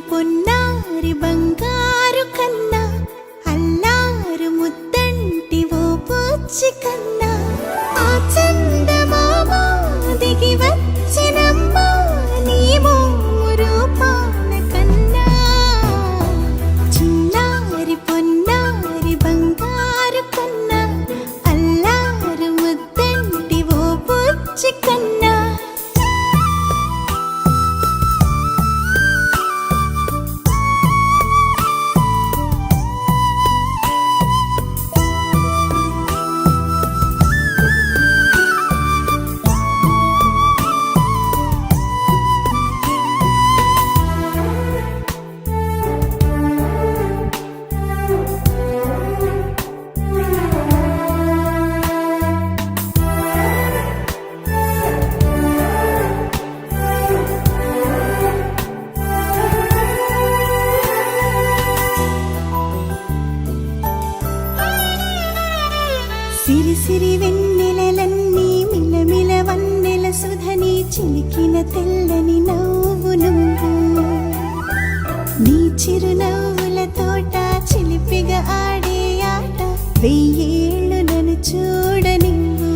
పొన్నారి బంగారు కన్నా అల్లారు ముద్దంటి ఓ పూచి కన్నా ఆ చందమామ దిగి వచ్చినమ్మా నీ రూపాల కన్నా చిన్నారి పొన్నారి బంగారు కన్నా అల్లారు ముద్దంటి ఓ పూచి కన్నా సిరి సిరి వెన్నెలలన్నీ మిలమిల వన్నెల సుధని చిలికిన తెల్లని నవ్వు నువ్వు నీ చిరునవ్వుల తోట చిలిపిగా ఆడే ఆట వెయ్యేళ్ళు నన్ను చూడ నువ్వు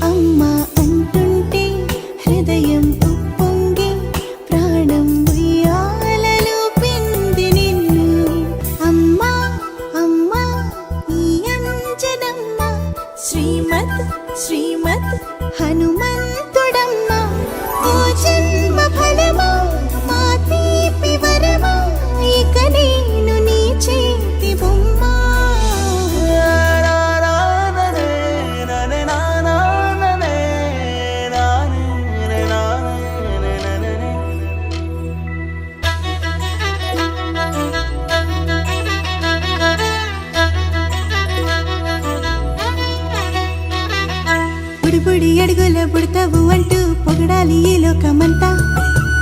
అమ్మా అంటుంటే హృదయం ఉప్పొంగి ప్రాణం ఉయ్యాలలో పిండి నిన్ను అమ్మా అమ్మా ఈ అంజనమ్మ శ్రీమత్ శ్రీమత్ హనుమంతుడమ్మ ఓ జన్మ ఫలమా మా తీపి వరమా ఇక నేను నీ చేతి బొమ్మ బుడి అడుగుల బుడతావు అంటూ పొగడాలి ఈ లోకమంతా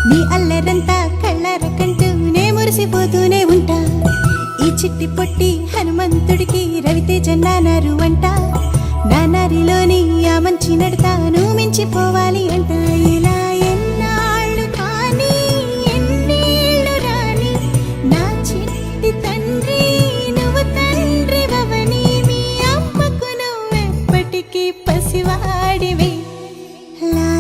నీ అల్లరంతా కళ్ళరకంటూ నే మురిసిపోతూనే ఉంటా ఈ చిట్టి పొట్టి హనుమంతుడికి రవితేజ నానారు అంట నానారిలోని ఆ మంచి నడతాను మించిపోవాలి అంట ఇలా ఎన్నాళ్ళు కానీ ఎన్నేళ్ళు రాని నా చిట్టి తండ్రి నువ్వు తండ్రి భవని మీ అమ్మకు నువ్వెప్పటికీ పసివాడివి లా